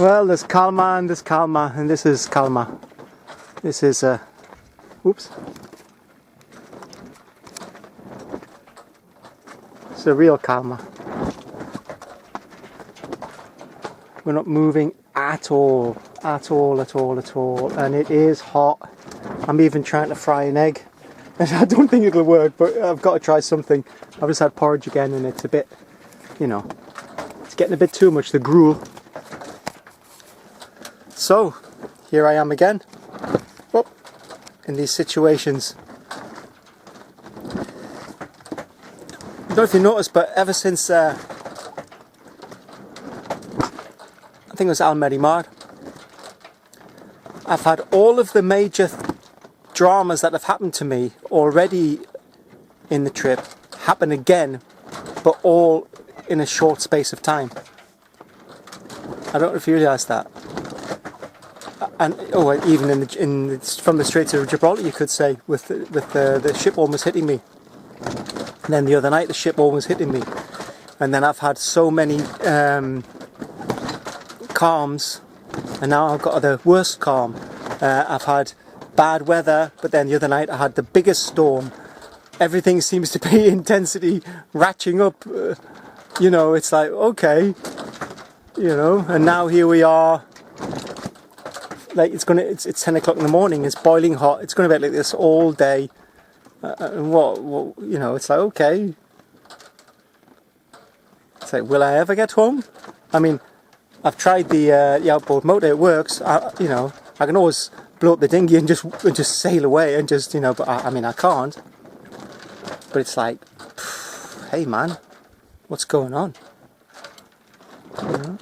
Well, there's Palma and there's Palma, and this is Palma. This is oops. It's a real Palma. We're not moving at all, at all, at all, at all, and it is hot. I'm even trying to fry an egg. I don't think it'll work, but I've got to try something. I've just had porridge again, and it's a bit, you know, it's getting a bit too much, the gruel. So, here I am again, in these situations. I don't know if you noticed, but ever since, I think it was Almerimar, I've had all of the major dramas that have happened to me already in the trip happen again, but all in a short space of time. I don't know if you realise that. And even from the Straits of Gibraltar, you could say, with the ship almost hitting me. And then the other night, the ship almost hitting me. And then I've had so many calms, and now I've got the worst calm. I've had bad weather, but then the other night I had the biggest storm. Everything seems to be intensity ratcheting up. You know, it's like, okay, you know, and now here we are. Like it's 10 o'clock in the morning. It's boiling hot. It's going to be like this all day. And what you know? It's like, okay. It's like, will I ever get home? I mean, I've tried the outboard motor. It works. You know, I can always blow up the dinghy and just sail away and just, you know. But I mean, I can't. But it's like, hey man, what's going on? You know?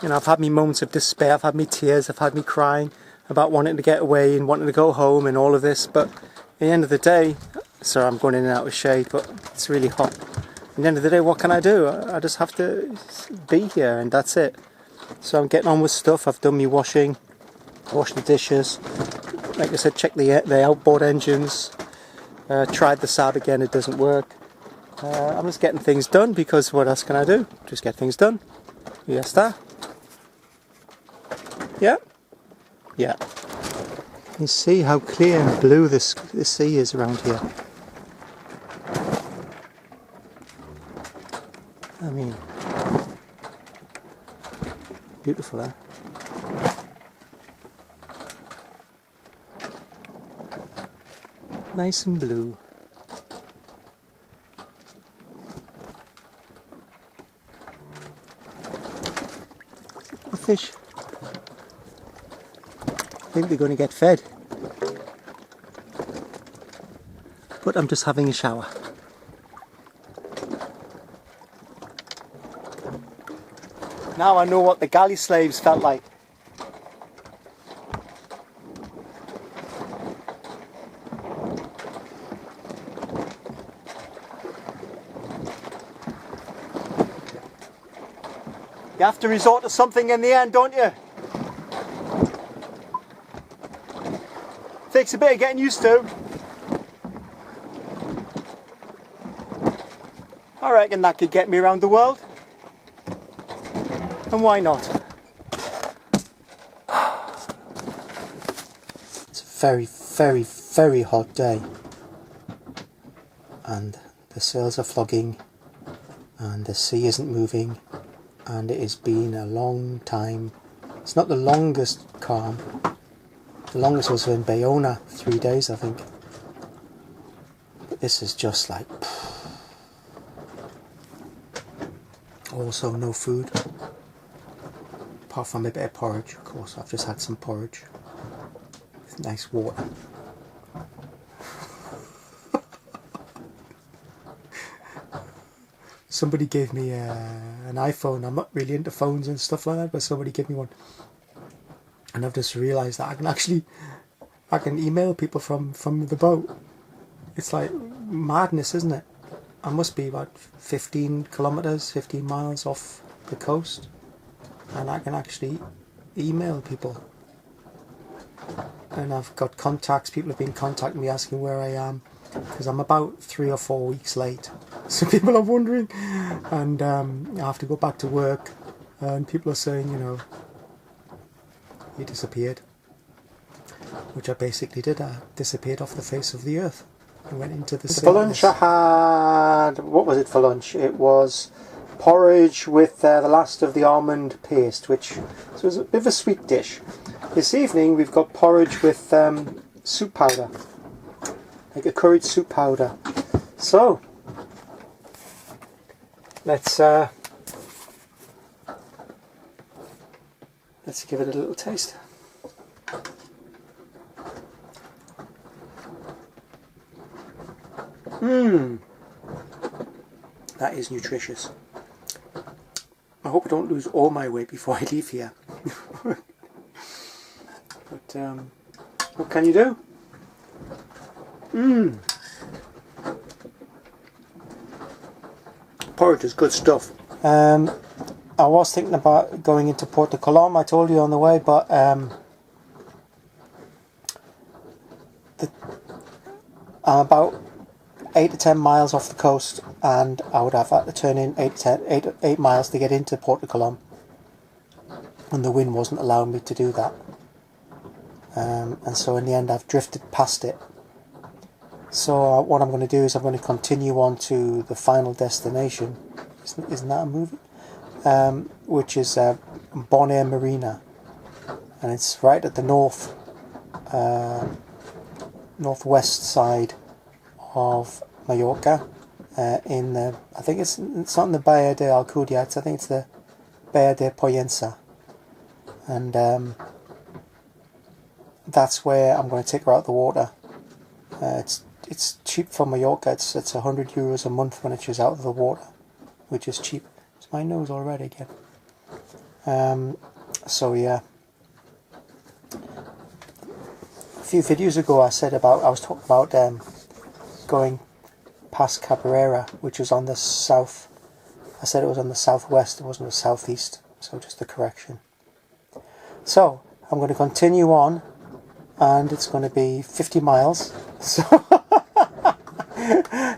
You know, I've had me moments of despair, I've had me tears, I've had me crying about wanting to get away and wanting to go home and all of this, but at the end of the day, sorry I'm going in and out of shade, but it's really hot. At the end of the day, what can I do? I just have to be here and that's it. So I'm getting on with stuff. I've done me washing, washed the dishes, like I said, checked the outboard engines, tried the Saab again, it doesn't work. I'm just getting things done because what else can I do? Just get things done. Ya está. Yeah? Yeah. You see how clear and blue the sea is around here. I mean, beautiful, eh? Nice and blue. The fish. I think they're going to get fed. But I'm just having a shower. Now I know what the galley slaves felt like. You have to resort to something in the end, don't you? Takes a bit of getting used to. I reckon that could get me around the world. And why not? It's a very, very, very hot day. And the sails are flogging. And the sea isn't moving. And it has been a long time. It's not the longest calm. The longest was in Bayona, 3 days I think. But this is just like... Also no food. Apart from a bit of porridge, of course. I've just had some porridge. With nice water. Somebody gave me an iPhone. I'm not really into phones and stuff like that, but somebody gave me one. And I've just realised that I can email people from the boat. It's like madness, isn't it? I must be about 15 kilometres, 15 miles off the coast. And I can actually email people. And I've got contacts, people have been contacting me asking where I am. Because I'm about 3 or 4 weeks late. So people are wondering. And I have to go back to work. and people are saying, you know, he disappeared, which I basically did. I disappeared off the face of the earth. I went into the For lunch I had, what was it for lunch? It was porridge with the last of the almond paste, which was a bit of a sweet dish. This evening we've got porridge with soup powder, like a curried soup powder. So let's give it a little taste. That is nutritious. I hope I don't lose all my weight before I leave here. But what can you do? Porridge is good stuff. I was thinking about going into Becalmed, I told you on the way, but I'm about 8 to 10 miles off the coast, and I would have had to turn in 8 miles to get into Becalmed, and the wind wasn't allowing me to do that. And so in the end I've drifted past it. So what I'm going to do is I'm going to continue on to the final destination. Isn't that a movie? Which is Bonaire Marina, and it's right at the northwest side of Mallorca, in the, I think it's not in the Bahia de Alcudia, I think it's the Bahia de Poyensa, and that's where I'm going to take her out the water. It's cheap for Mallorca. It's €100 a month when she's out of the water, which is cheap. It's my nose already again. So yeah. A few videos ago I was talking about going past Cabrera, which was on the south. I said it was on the southwest, it wasn't the southeast, so just a correction. So I'm going to continue on, and it's going to be 50 miles. So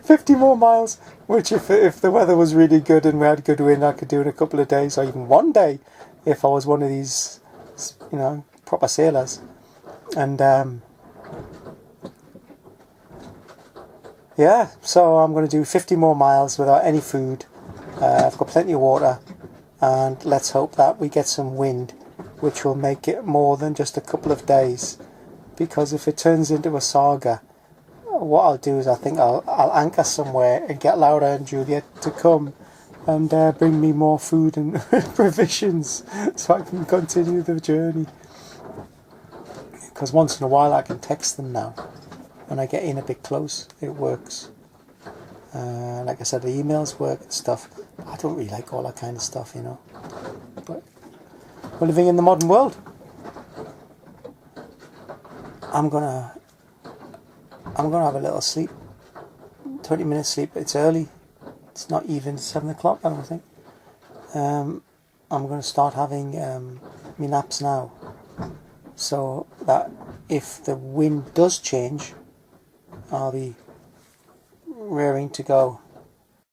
50 more miles, which if the weather was really good and we had good wind, I could do in a couple of days, or even one day, if I was one of these, you know, proper sailors. And yeah, so I'm going to do 50 more miles without any food. I've got plenty of water, and let's hope that we get some wind, which will make it more than just a couple of days. Because if it turns into a saga, what I'll do is I think I'll anchor somewhere and get Laura and Juliet to come and bring me more food and provisions so I can continue the journey. Because once in a while I can text them now. When I get in a bit close, it works. Like I said, the emails work and stuff. I don't really like all that kind of stuff, you know. But we're living in the modern world. I'm gonna have a little sleep. 20 minutes sleep. It's early. It's not even 7 o'clock, I don't think. I'm gonna start having my naps now, so that if the wind does change, I'll be raring to go.